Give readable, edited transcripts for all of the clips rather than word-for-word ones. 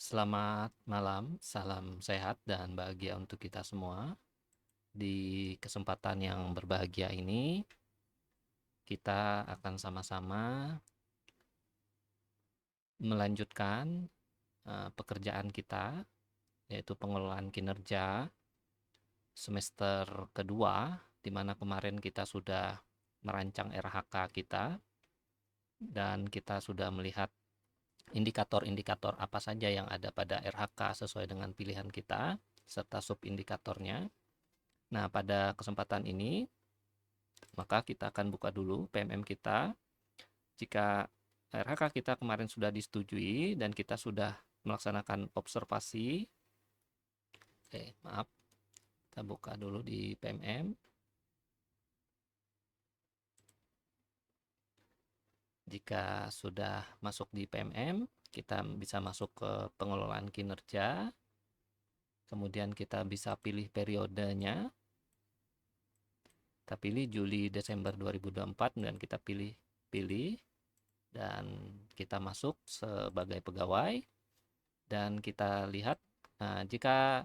Selamat malam, salam sehat dan bahagia untuk kita semua. Di kesempatan yang berbahagia ini, kita akan sama-sama melanjutkan pekerjaan kita, yaitu pengelolaan kinerja semester kedua, di mana kemarin kita sudah merancang RHK kita, dan kita sudah melihat indikator-indikator apa saja yang ada pada RHK sesuai dengan pilihan kita, serta subindikatornya. Nah, pada kesempatan ini, maka kita akan buka dulu PMM kita. Jika RHK kita kemarin sudah disetujui dan kita sudah melaksanakan observasi, maaf, kita buka dulu di PMM. Jika sudah masuk di PMM, kita bisa masuk ke pengelolaan kinerja. Kemudian kita bisa pilih periodenya. Kita pilih Juli Desember 2024 dan kita pilih dan kita masuk sebagai pegawai dan kita lihat jika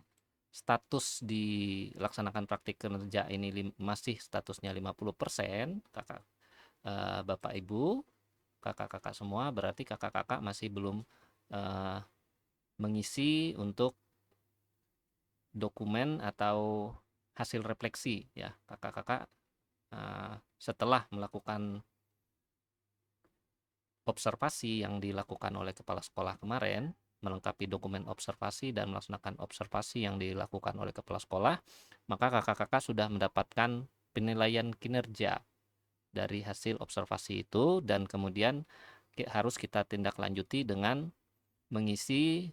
status dilaksanakan praktik kinerja ini masih statusnya 50%, Bapak Ibu, kakak-kakak semua, berarti kakak-kakak masih belum mengisi untuk dokumen atau hasil refleksi ya. Kakak-kakak setelah melakukan observasi yang dilakukan oleh kepala sekolah kemarin, melengkapi dokumen observasi dan melaksanakan observasi yang dilakukan oleh kepala sekolah, maka kakak-kakak sudah mendapatkan penilaian kinerja dari hasil observasi itu, dan kemudian harus kita tindak lanjuti dengan mengisi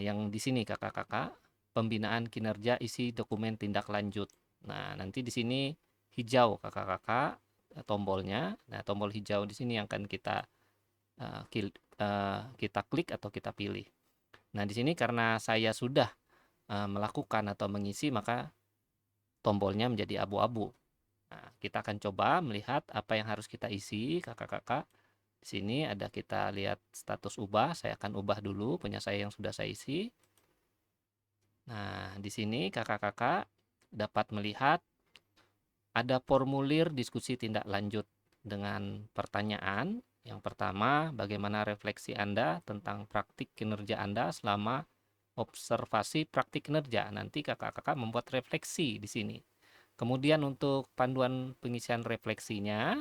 yang di sini kakak-kakak, pembinaan kinerja isi dokumen tindak lanjut. Nah, nanti di sini hijau kakak-kakak tombolnya. Nah, tombol hijau di sini yang akan kita klik atau kita pilih. Nah, di sini karena saya sudah melakukan atau mengisi, maka tombolnya menjadi abu-abu. Nah, kita akan coba melihat apa yang harus kita isi, kakak-kakak. Di sini ada kita lihat status ubah. Saya akan ubah dulu punya saya yang sudah saya isi. Nah, di sini kakak-kakak dapat melihat ada formulir diskusi tindak lanjut dengan pertanyaan. Yang pertama, bagaimana refleksi Anda tentang praktik kinerja Anda selama observasi praktik kinerja? Nanti kakak-kakak membuat refleksi di sini. Kemudian untuk panduan pengisian refleksinya,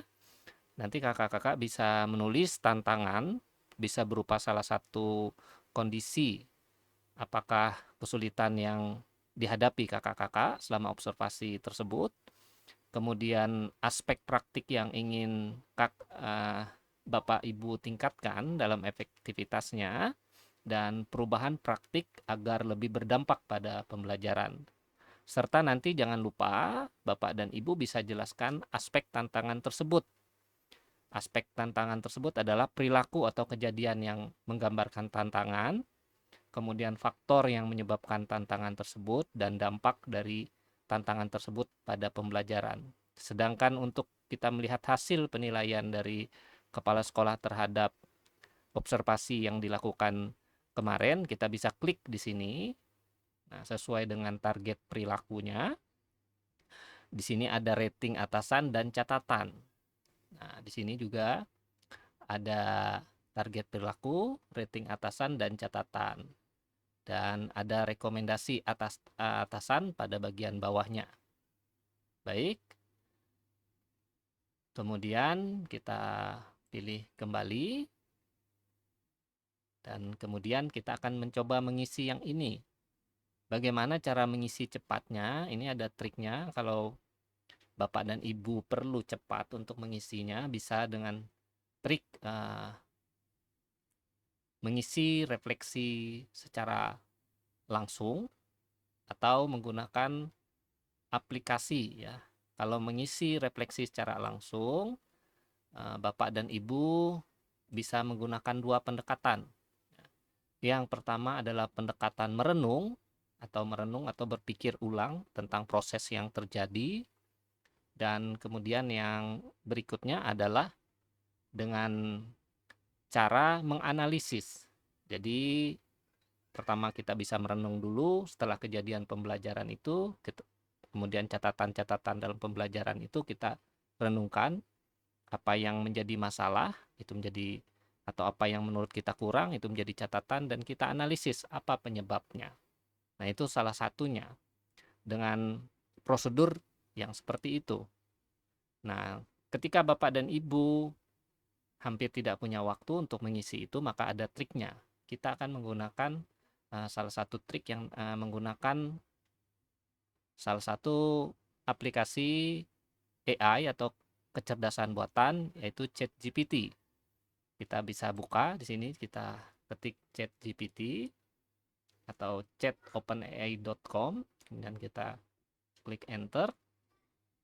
nanti kakak-kakak bisa menulis tantangan, bisa berupa salah satu kondisi, apakah kesulitan yang dihadapi kakak-kakak selama observasi tersebut, kemudian aspek praktik yang ingin Bapak Ibu tingkatkan dalam efektivitasnya, dan perubahan praktik agar lebih berdampak pada pembelajaran. Serta nanti jangan lupa Bapak dan Ibu bisa jelaskan aspek tantangan tersebut. Aspek tantangan tersebut adalah perilaku atau kejadian yang menggambarkan tantangan, kemudian faktor yang menyebabkan tantangan tersebut, dan dampak dari tantangan tersebut pada pembelajaran. Sedangkan untuk kita melihat hasil penilaian dari kepala sekolah terhadap observasi yang dilakukan kemarin, kita bisa klik di sini. Nah, sesuai dengan target perilakunya, di sini ada rating atasan dan catatan. Nah, di sini juga ada target perilaku, rating atasan dan catatan. Dan ada rekomendasi atasan pada bagian bawahnya. Baik, kemudian kita pilih kembali, dan kemudian kita akan mencoba mengisi yang ini. Bagaimana cara mengisi cepatnya? Ini ada triknya. Kalau Bapak dan Ibu perlu cepat untuk mengisinya, bisa dengan trik mengisi refleksi secara langsung atau menggunakan aplikasi ya. Kalau mengisi refleksi secara langsung, Bapak dan Ibu bisa menggunakan dua pendekatan. Yang pertama adalah pendekatan merenung atau berpikir ulang tentang proses yang terjadi, dan kemudian yang berikutnya adalah dengan cara menganalisis. Jadi Pertama kita bisa merenung dulu setelah kejadian pembelajaran itu, kemudian catatan-catatan dalam pembelajaran itu kita renungkan, apa yang menjadi masalah itu menjadi, atau apa yang menurut kita kurang itu menjadi catatan, dan kita analisis apa penyebabnya. Nah, itu salah satunya dengan prosedur yang seperti itu. Nah, ketika Bapak dan Ibu hampir tidak punya waktu untuk mengisi itu, maka ada triknya. Kita akan menggunakan salah satu trik yang menggunakan salah satu aplikasi AI atau kecerdasan buatan, yaitu ChatGPT. Kita bisa buka di sini, kita ketik ChatGPT atau chatopenai.com, kemudian kita klik enter,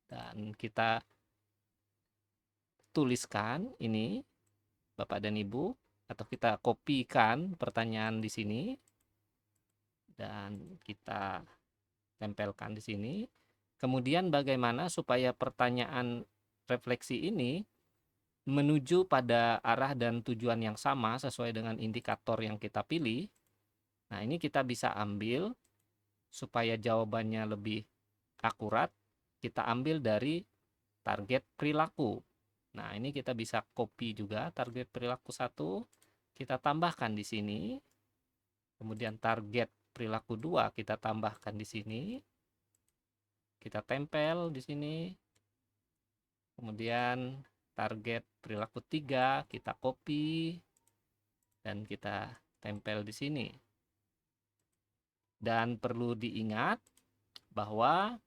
dan kita tuliskan ini Bapak dan Ibu, atau kita kopikan pertanyaan di sini dan kita tempelkan di sini. Kemudian bagaimana supaya pertanyaan refleksi ini menuju pada arah dan tujuan yang sama sesuai dengan indikator yang kita pilih. Nah, ini kita bisa ambil supaya jawabannya lebih akurat, kita ambil dari target perilaku. Nah, ini kita bisa copy juga target perilaku 1, kita tambahkan di sini. Kemudian target perilaku 2 kita tambahkan di sini. Kita tempel di sini. Kemudian target perilaku 3 kita copy dan kita tempel di sini. Dan perlu diingat bahwa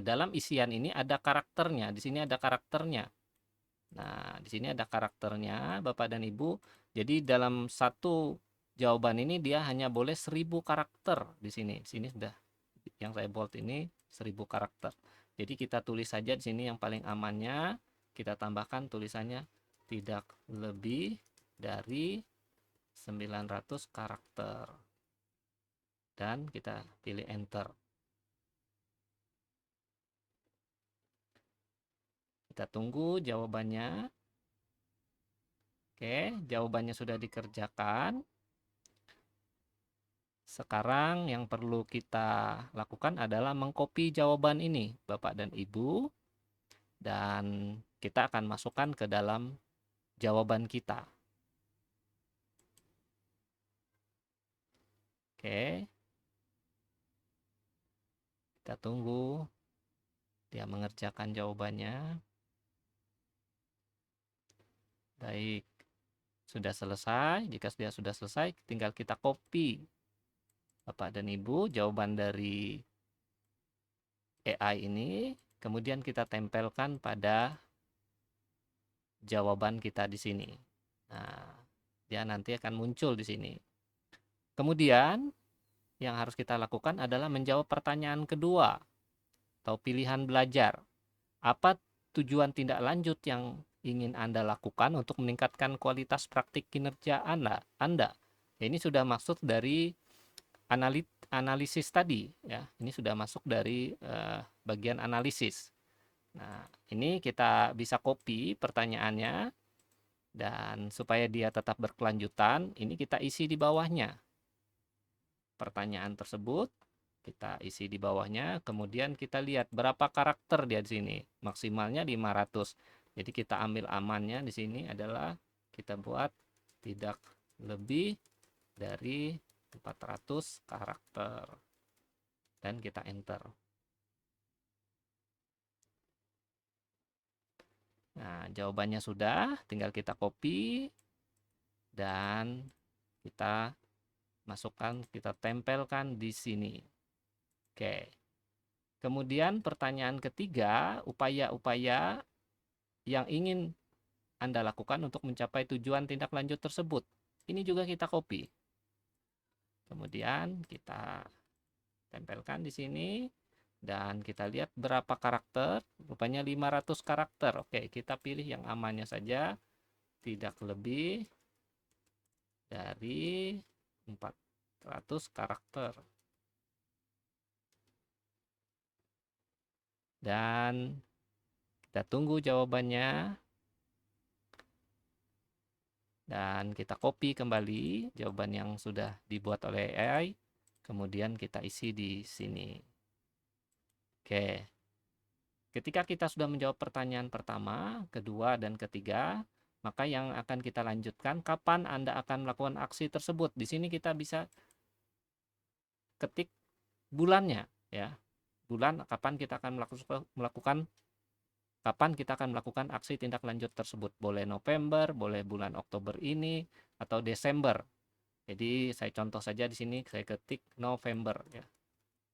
dalam isian ini ada karakternya. Di sini ada karakternya. Nah, di sini ada karakternya, Bapak dan Ibu. Jadi dalam satu jawaban ini dia hanya boleh 1000 karakter di sini. Di sini sudah yang saya bold ini 1000 karakter. Jadi kita tulis saja di sini yang paling amannya, kita tambahkan tulisannya tidak lebih dari 900 karakter. Dan kita pilih enter. Kita tunggu jawabannya. Oke, jawabannya sudah dikerjakan. Sekarang yang perlu kita lakukan adalah mengcopy jawaban ini, Bapak dan Ibu, dan kita akan masukkan ke dalam jawaban kita. Oke, kita tunggu dia mengerjakan jawabannya. Baik, sudah selesai. Jika dia sudah selesai, tinggal kita copy, Bapak dan Ibu, jawaban dari AI ini, kemudian kita tempelkan pada jawaban kita di sini. Nah, dia nanti akan muncul di sini. Kemudian yang harus kita lakukan adalah menjawab pertanyaan kedua atau pilihan belajar. Apa tujuan tindak lanjut yang ingin Anda lakukan untuk meningkatkan kualitas praktik kinerja Anda? Ini sudah masuk dari analisis tadi, ya. Ini sudah masuk dari bagian analisis. Nah, ini kita bisa copy pertanyaannya, dan supaya dia tetap berkelanjutan, ini kita isi di bawahnya. Pertanyaan tersebut kita isi di bawahnya, kemudian kita lihat berapa karakter dia di sini. Maksimalnya 500. Jadi kita ambil amannya di sini adalah kita buat tidak lebih dari 400 karakter. Dan kita enter. Nah, jawabannya sudah, tinggal kita copy dan kita masukkan, kita tempelkan di sini. Oke. Kemudian pertanyaan ketiga, upaya-upaya yang ingin Anda lakukan untuk mencapai tujuan tindak lanjut tersebut. Ini juga kita copy. Kemudian kita tempelkan di sini dan kita lihat berapa karakter. Rupanya 500 karakter. Oke, kita pilih yang amannya saja, tidak lebih dari 400 karakter. Dan kita tunggu jawabannya. Dan kita copy kembali jawaban yang sudah dibuat oleh AI, kemudian kita isi di sini. Oke. Ketika kita sudah menjawab pertanyaan pertama, kedua, dan ketiga, maka yang akan kita lanjutkan, kapan Anda akan melakukan aksi tersebut. Di sini kita bisa ketik bulannya, ya. Bulan kapan kita akan melakukan aksi tindak lanjut tersebut. Boleh November, boleh bulan Oktober ini, atau Desember. Jadi saya contoh saja di sini, saya ketik November, ya.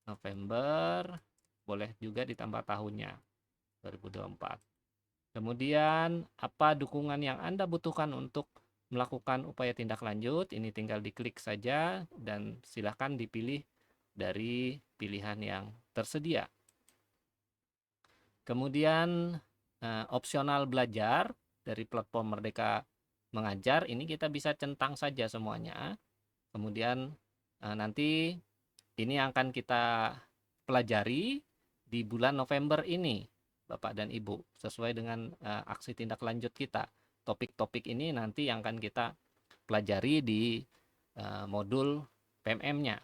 November, boleh juga ditambah tahunnya, 2024. Kemudian apa dukungan yang Anda butuhkan untuk melakukan upaya tindak lanjut? Ini tinggal diklik saja dan silakan dipilih dari pilihan yang tersedia. Kemudian opsional belajar dari platform Merdeka Mengajar, ini kita bisa centang saja semuanya. Kemudian nanti ini akan kita pelajari di bulan November ini, Bapak dan Ibu, sesuai dengan aksi tindak lanjut kita. Topik-topik ini nanti yang akan kita pelajari di modul PMM-nya.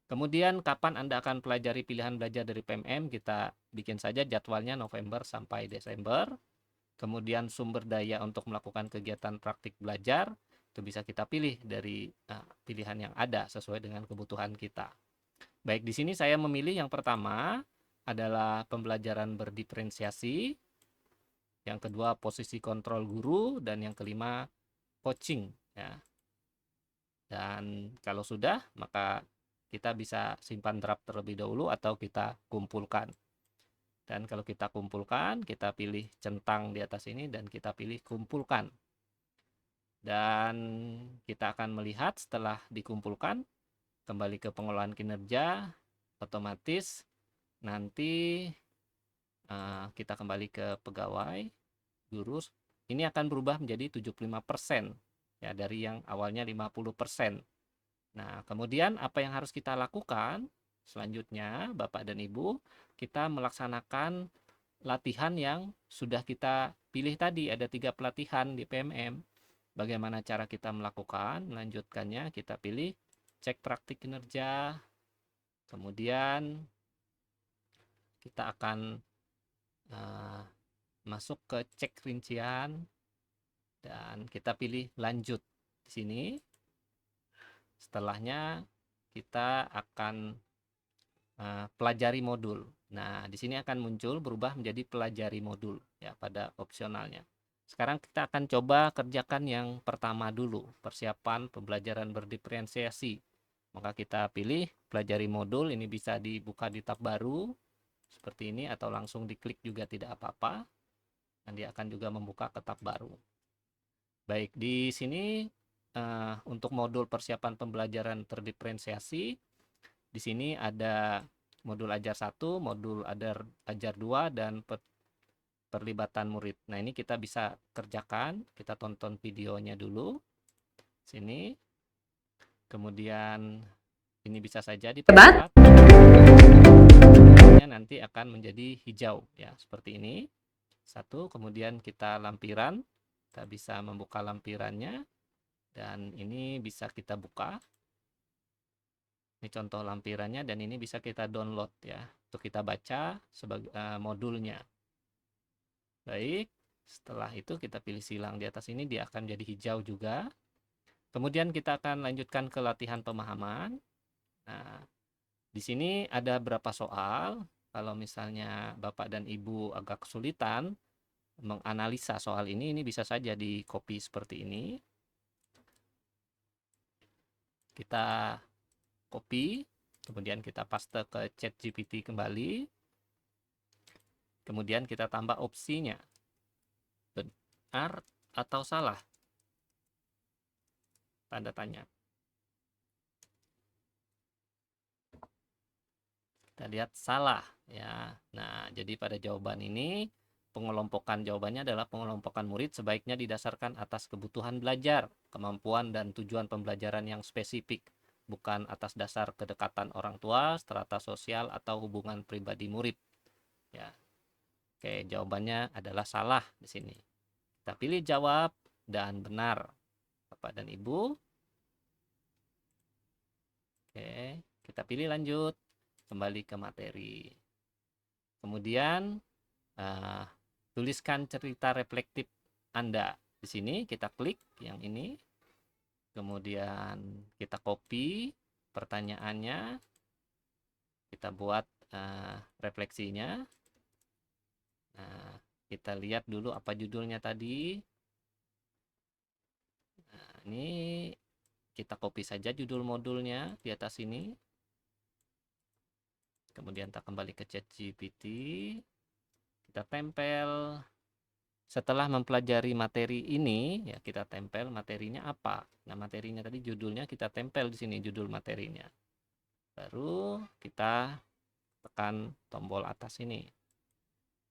Kemudian kapan Anda akan pelajari pilihan belajar dari PMM, kita bikin saja jadwalnya November sampai Desember. Kemudian sumber daya untuk melakukan kegiatan praktik belajar, itu bisa kita pilih dari pilihan yang ada sesuai dengan kebutuhan kita. Baik, di sini saya memilih yang pertama adalah pembelajaran berdiferensiasi, yang kedua posisi kontrol guru, dan yang kelima coaching, ya. Dan kalau sudah, maka kita bisa simpan draft terlebih dahulu atau kita kumpulkan. Dan kalau kita kumpulkan, kita pilih centang di atas ini dan kita pilih kumpulkan. Dan kita akan melihat setelah dikumpulkan, kembali ke pengelolaan kinerja, otomatis nanti kita kembali ke pegawai, guru, ini akan berubah menjadi 75%, ya, dari yang awalnya 50%. Nah, kemudian apa yang harus kita lakukan? Selanjutnya, Bapak dan Ibu, kita melaksanakan latihan yang sudah kita pilih tadi. Ada 3 pelatihan di PMM. Bagaimana cara kita melakukan? Melanjutkannya, kita pilih cek praktik kinerja. Kemudian kita akan masuk ke cek rincian dan kita pilih lanjut di sini. Setelahnya kita akan pelajari modul. Nah, di sini akan muncul berubah menjadi pelajari modul, ya, pada opsionalnya. Sekarang kita akan coba kerjakan yang pertama dulu, persiapan pembelajaran berdiferensiasi. Maka kita pilih pelajari modul, ini bisa dibuka di tab baru seperti ini atau langsung diklik juga tidak apa-apa. Dan dia akan juga membuka ke tab baru. Baik, di sini untuk modul persiapan pembelajaran terdiferensiasi, di sini ada modul ajar 1, modul ajar 2, dan perlibatan murid. Nah, ini kita bisa kerjakan, kita tonton videonya dulu. Sini. Kemudian ini bisa saja dipercepat. Nanti akan menjadi hijau, ya, seperti ini. 1, kemudian kita lampiran. Kita bisa membuka lampirannya dan ini bisa kita buka. Ini contoh lampirannya dan ini bisa kita download, ya, untuk kita baca sebagai modulnya. Baik, setelah itu kita pilih silang di atas ini, dia akan jadi hijau juga. Kemudian kita akan lanjutkan ke latihan pemahaman. Nah, di sini ada berapa soal. Kalau misalnya Bapak dan Ibu agak kesulitan menganalisa soal ini bisa saja di copy seperti ini. Kita copy, kemudian kita paste ke ChatGPT kembali. Kemudian kita tambah opsinya, benar atau salah, tanda tanya. Kita lihat salah, ya. Nah, jadi pada jawaban ini pengelompokan jawabannya adalah pengelompokan murid sebaiknya didasarkan atas kebutuhan belajar, kemampuan dan tujuan pembelajaran yang spesifik, bukan atas dasar kedekatan orang tua, strata sosial atau hubungan pribadi murid. Ya. Oke, jawabannya adalah salah di sini. Kita pilih jawab dan benar, Bapak dan Ibu. Oke, kita pilih lanjut, kembali ke materi. Kemudian tuliskan cerita reflektif Anda. Di sini kita klik yang ini, kemudian kita copy pertanyaannya, kita buat refleksinya. Nah, kita lihat dulu apa judulnya tadi. Nah, ini kita copy saja judul modulnya di atas ini. Kemudian kita kembali ke ChatGPT. Kita tempel. Setelah mempelajari materi ini, ya kita tempel materinya apa. Nah, materinya tadi judulnya kita tempel di sini judul materinya. Baru kita tekan tombol atas ini.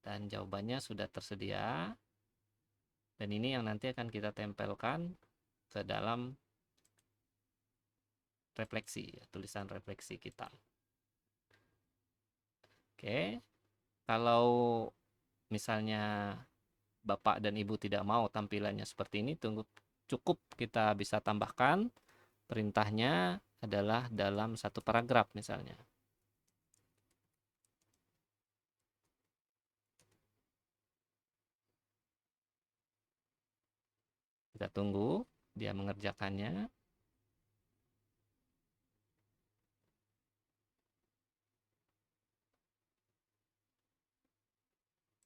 Dan jawabannya sudah tersedia. Dan ini yang nanti akan kita tempelkan ke dalam refleksi, ya, tulisan refleksi kita. Oke, kalau misalnya Bapak dan Ibu tidak mau tampilannya seperti ini, cukup kita bisa tambahkan perintahnya adalah dalam satu paragraf misalnya. Kita tunggu dia mengerjakannya.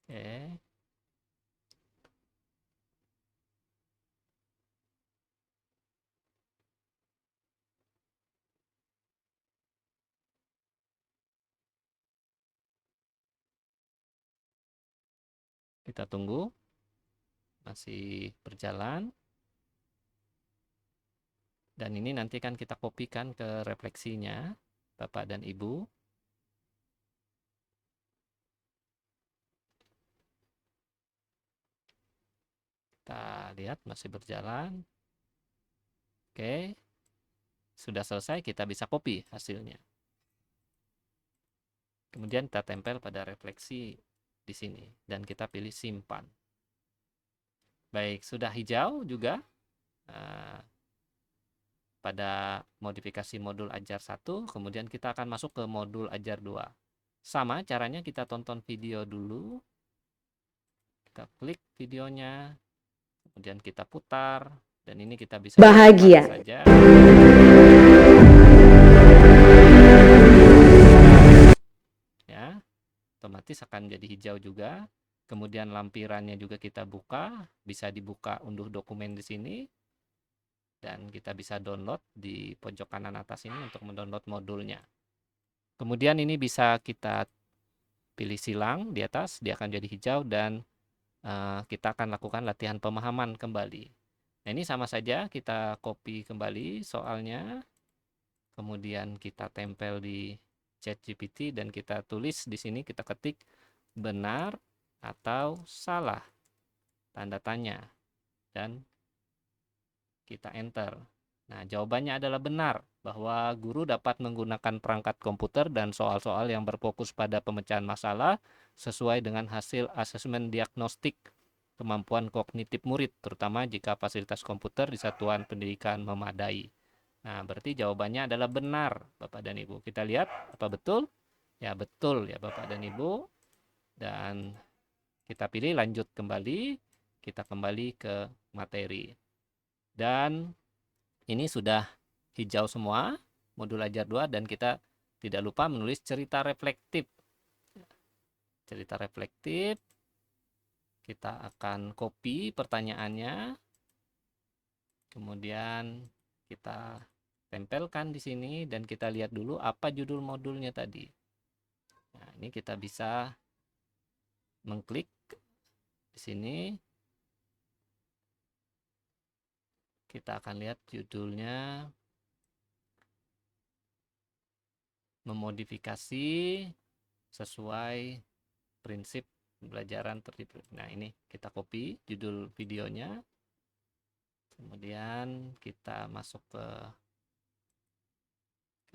Oke. Kita tunggu. Masih berjalan. Dan ini nanti kan kita kopikan ke refleksinya, Bapak dan Ibu. Kita lihat masih berjalan. Oke. Sudah selesai, kita bisa copy hasilnya. Kemudian kita tempel pada refleksi di sini. Dan kita pilih simpan. Baik, sudah hijau juga. Pada modifikasi modul ajar 1, kemudian kita akan masuk ke modul ajar 2. Sama caranya, kita tonton video dulu. Kita klik videonya, kemudian kita putar, dan ini kita bisa bahagia saja. Ya, otomatis akan jadi hijau juga. Kemudian lampirannya juga kita buka, bisa dibuka unduh dokumen di sini. Dan kita bisa download di pojok kanan atas ini untuk mendownload modulnya. Kemudian ini bisa kita pilih silang di atas, dia akan jadi hijau dan kita akan lakukan latihan pemahaman kembali. Nah, ini sama saja, kita copy kembali soalnya, kemudian kita tempel di ChatGPT dan kita tulis di sini, kita ketik benar atau salah, tanda tanya, dan kita enter. Nah, jawabannya adalah benar, bahwa guru dapat menggunakan perangkat komputer dan soal-soal yang berfokus pada pemecahan masalah sesuai dengan hasil asesmen diagnostik kemampuan kognitif murid, terutama jika fasilitas komputer di satuan pendidikan memadai. Nah, berarti jawabannya adalah benar, Bapak dan Ibu. Kita lihat, apa betul? Ya, betul ya, Bapak dan Ibu. Dan kita pilih lanjut kembali, kita kembali ke materi. Dan ini sudah hijau semua, modul ajar 2, dan kita tidak lupa menulis cerita reflektif. Cerita reflektif, kita akan copy pertanyaannya, kemudian kita tempelkan di sini, dan kita lihat dulu apa judul modulnya tadi. Nah, ini kita bisa mengklik di sini. Kita akan lihat judulnya memodifikasi sesuai prinsip pembelajaran tertib. Nah, ini kita copy judul videonya. Kemudian kita masuk ke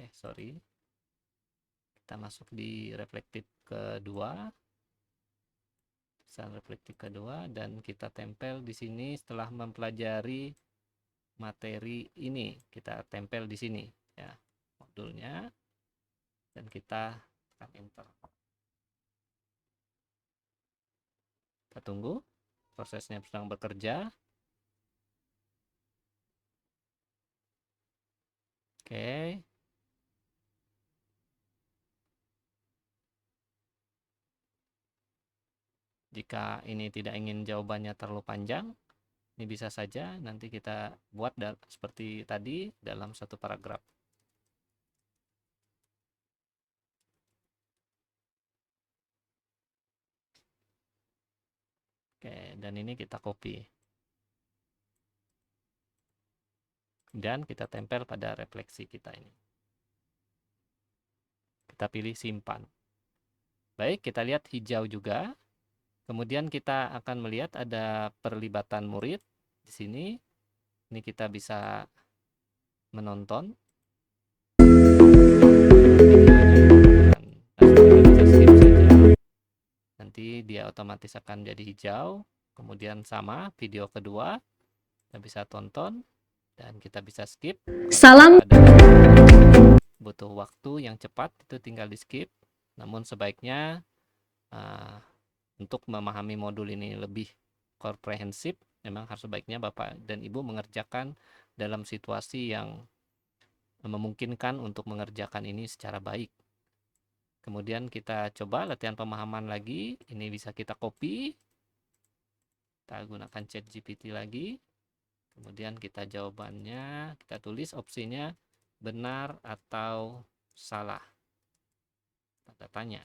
kita masuk di reflektif kedua. pemeriksaan reflektif kedua, dan kita tempel di sini setelah mempelajari materi ini, kita tempel di sini ya modulnya, dan kita tekan enter. Kita tunggu, prosesnya sedang bekerja. Oke. Jika ini tidak ingin jawabannya terlalu panjang, ini bisa saja nanti kita buat seperti tadi dalam satu paragraf. Oke, dan ini kita copy. Dan kita tempel pada refleksi kita ini. Kita pilih simpan. Baik, kita lihat hijau juga. Kemudian kita akan melihat ada perlibatan murid di sini. Ini kita bisa menonton. Nanti dia otomatis akan jadi hijau. Kemudian sama video kedua kita bisa tonton dan kita bisa skip. Salam. Butuh waktu yang cepat itu tinggal di skip. Namun sebaiknya untuk memahami modul ini lebih komprehensif, memang harus sebaiknya Bapak dan Ibu mengerjakan dalam situasi yang memungkinkan untuk mengerjakan ini secara baik. Kemudian kita coba latihan pemahaman lagi. Ini bisa kita copy. Kita gunakan ChatGPT lagi. Kemudian kita jawabannya, kita tulis opsinya benar atau salah. Tanda tanya.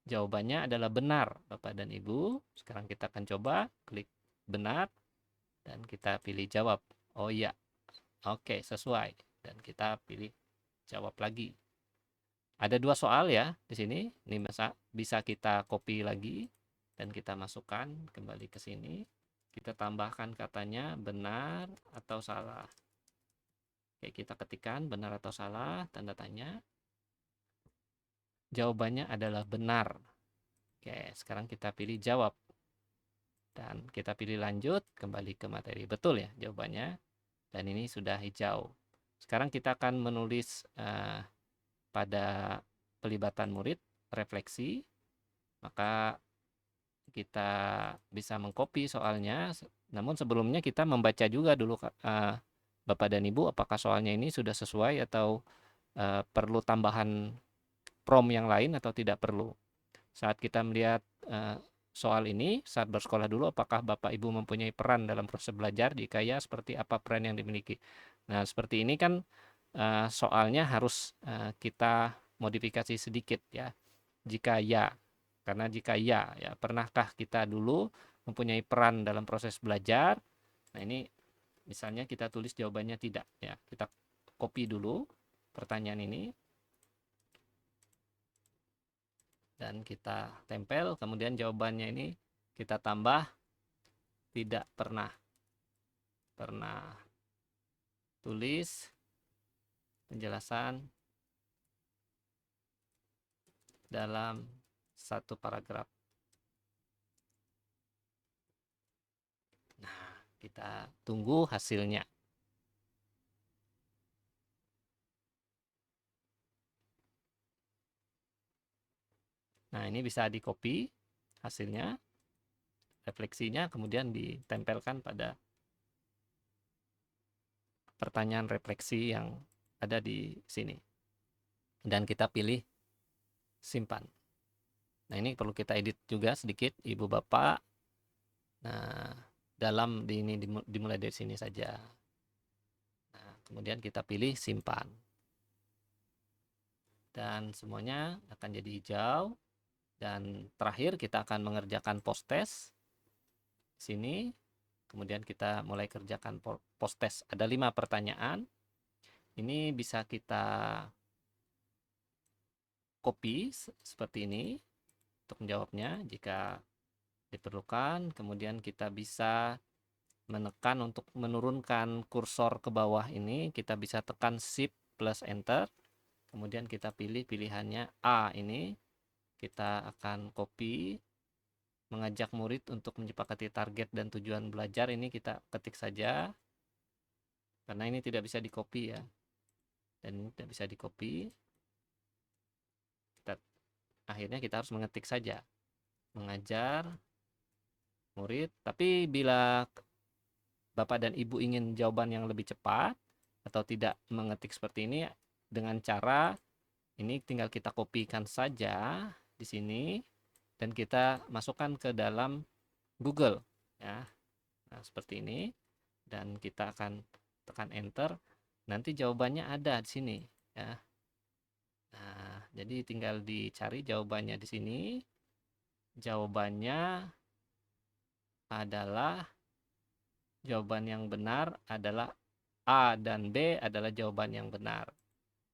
Jawabannya adalah benar, Bapak dan Ibu. Sekarang kita akan coba klik benar dan kita pilih jawab. Oh iya, oke, sesuai. Dan kita pilih jawab lagi. Ada dua soal ya di sini. Ini bisa kita copy lagi dan kita masukkan kembali ke sini. Kita tambahkan katanya benar atau salah. Oke, kita ketikkan benar atau salah, tanda tanya. Jawabannya adalah benar. Oke, sekarang kita pilih jawab. Dan kita pilih lanjut, kembali ke materi. Betul ya jawabannya. Dan ini sudah hijau. Sekarang kita akan menulis pada pelibatan murid, refleksi. Maka kita bisa mengcopy soalnya. Namun sebelumnya kita membaca juga dulu Bapak dan Ibu, apakah soalnya ini sudah sesuai atau perlu tambahan prompt yang lain atau tidak perlu. Saat kita melihat soal ini, saat bersekolah dulu, apakah Bapak Ibu mempunyai peran dalam proses belajar? Jika ya, seperti apa peran yang dimiliki? Nah, seperti ini kan soalnya harus kita modifikasi sedikit ya. Jika ya, karena jika ya, pernahkah kita dulu mempunyai peran dalam proses belajar? Nah, ini misalnya kita tulis jawabannya tidak ya. Kita copy dulu pertanyaan ini. Dan kita tempel, kemudian jawabannya ini kita tambah tidak pernah tulis penjelasan dalam satu paragraf. Nah, kita tunggu hasilnya. Nah, ini bisa di-copy hasilnya, refleksinya, kemudian ditempelkan pada pertanyaan refleksi yang ada di sini. Dan kita pilih simpan. Nah, ini perlu kita edit juga sedikit, Ibu Bapak. Nah, dalam ini dimulai dari sini saja. Nah, kemudian kita pilih simpan. Dan semuanya akan jadi hijau. Dan terakhir kita akan mengerjakan post test. Sini. Kemudian kita mulai kerjakan post test. Ada 5 pertanyaan. Ini bisa kita copy seperti ini untuk menjawabnya jika diperlukan. Kemudian kita bisa menekan untuk menurunkan kursor ke bawah ini. Kita bisa tekan Shift plus Enter. Kemudian kita pilih pilihannya A ini. kita akan copy. Mengajak murid untuk menyepakati target dan tujuan belajar, ini kita ketik saja, karena ini tidak bisa di-copy ya, dan ini tidak bisa di-copy. Akhirnya kita harus mengetik saja, mengajar murid. Tapi bila Bapak dan Ibu ingin jawaban yang lebih cepat atau tidak mengetik seperti ini, dengan cara ini tinggal kita kopikan saja di sini dan kita masukkan ke dalam Google ya. Nah, seperti ini, dan kita akan tekan enter, nanti jawabannya ada di sini ya. Nah, jadi tinggal dicari jawabannya di sini. Jawabannya adalah, jawaban yang benar adalah A dan B adalah jawaban yang benar.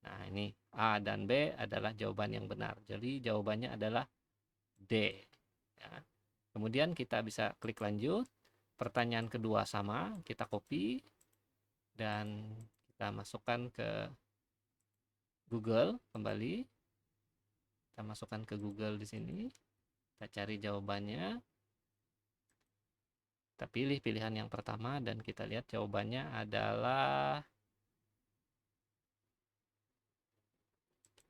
Nah, ini A dan B adalah jawaban yang benar. Jadi jawabannya adalah D. Ya. Kemudian kita bisa klik lanjut. Pertanyaan kedua sama, kita copy dan kita masukkan ke Google kembali. Kita masukkan ke Google di sini. Kita cari jawabannya. Kita pilih pilihan yang pertama dan kita lihat jawabannya adalah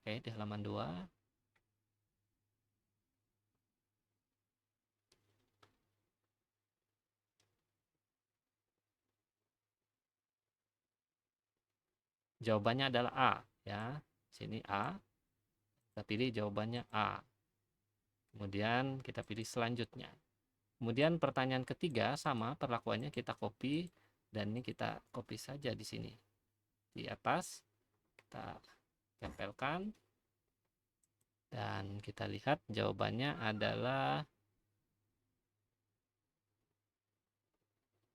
di halaman 2. Jawabannya adalah A ya. Sini A. Kita pilih jawabannya A. Kemudian kita pilih selanjutnya. Kemudian pertanyaan ketiga sama perlakuannya, kita copy dan ini kita copy saja di sini. Di atas kita tempelkan dan kita lihat jawabannya adalah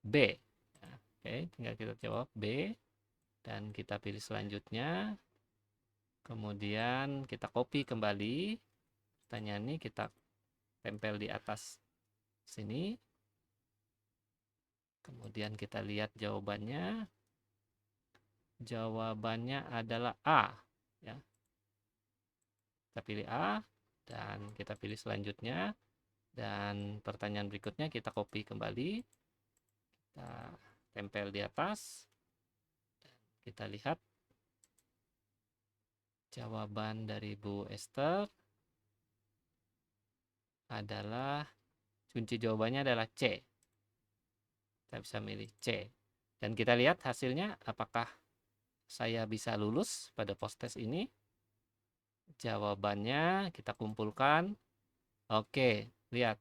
B. Oke, tinggal kita jawab B dan kita pilih selanjutnya. Kemudian kita copy kembali pertanyaan ini, kita tempel di atas sini. Kemudian kita lihat jawabannya. Jawabannya adalah A ya. Kita pilih A dan kita pilih selanjutnya, dan pertanyaan berikutnya kita copy kembali, kita tempel di atas dan kita lihat jawaban dari Bu Esther adalah, kunci jawabannya adalah C. Kita bisa milih C dan kita lihat hasilnya apakah saya bisa lulus pada post-test ini. Jawabannya kita kumpulkan. Oke, lihat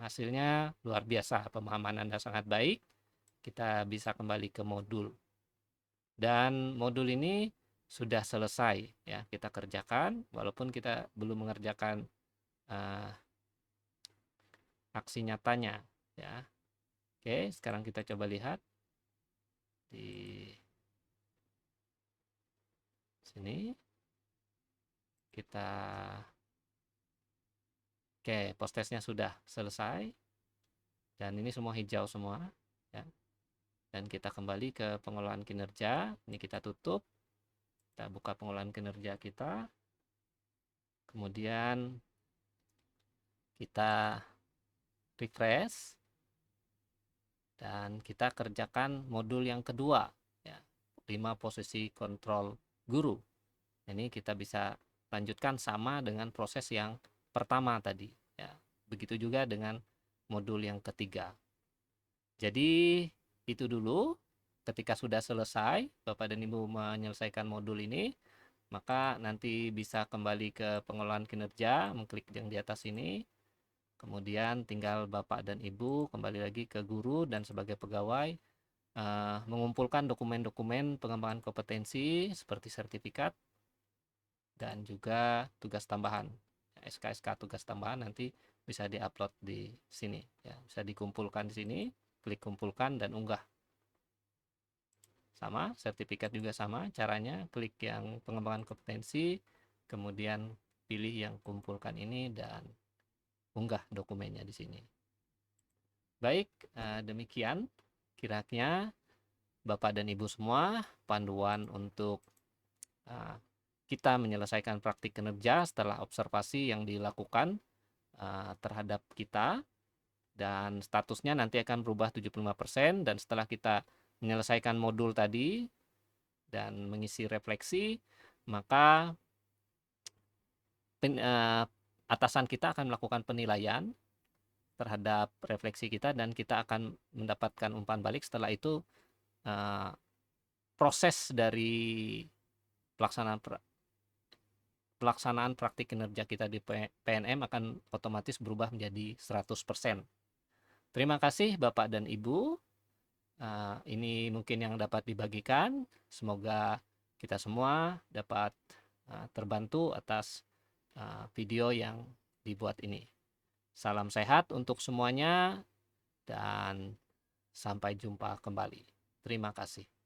hasilnya luar biasa, pemahaman Anda sangat baik. Kita bisa kembali ke modul. Dan modul ini sudah selesai ya, kita kerjakan walaupun kita belum mengerjakan aksi nyatanya ya. Oke, sekarang kita coba lihat di sini. Kita post testnya sudah selesai dan ini semua hijau semua ya. Dan kita kembali ke pengelolaan kinerja. Ini kita tutup, kita buka pengelolaan kinerja kita, kemudian kita refresh dan kita kerjakan modul yang kedua ya, 5 posisi kontrol guru. Ini kita bisa lanjutkan sama dengan proses yang pertama tadi ya. Begitu juga dengan modul yang ketiga. Jadi itu dulu. Ketika sudah selesai Bapak dan Ibu menyelesaikan modul ini, maka nanti bisa kembali ke pengelolaan kinerja, mengklik yang di atas ini. Kemudian tinggal Bapak dan Ibu kembali lagi ke guru dan sebagai pegawai mengumpulkan dokumen-dokumen pengembangan kompetensi seperti sertifikat dan juga tugas tambahan. SK-SK tugas tambahan nanti bisa diupload di sini ya, bisa dikumpulkan di sini, klik kumpulkan dan unggah. Sama, sertifikat juga sama caranya, klik yang pengembangan kompetensi, kemudian pilih yang kumpulkan ini dan unggah dokumennya di sini. Baik, demikian kiranya Bapak dan Ibu semua panduan untuk kita menyelesaikan praktik kinerja setelah observasi yang dilakukan terhadap kita, dan statusnya nanti akan berubah 75%, dan setelah kita menyelesaikan modul tadi dan mengisi refleksi, maka atasan kita akan melakukan penilaian terhadap refleksi kita, dan kita akan mendapatkan umpan balik. Setelah itu proses dari pelaksanaan praktik kinerja kita di PNM akan otomatis berubah menjadi 100%. Terima kasih Bapak dan Ibu. Ini mungkin yang dapat dibagikan. Semoga kita semua dapat terbantu atas video yang dibuat ini. Salam sehat untuk semuanya dan sampai jumpa kembali. Terima kasih.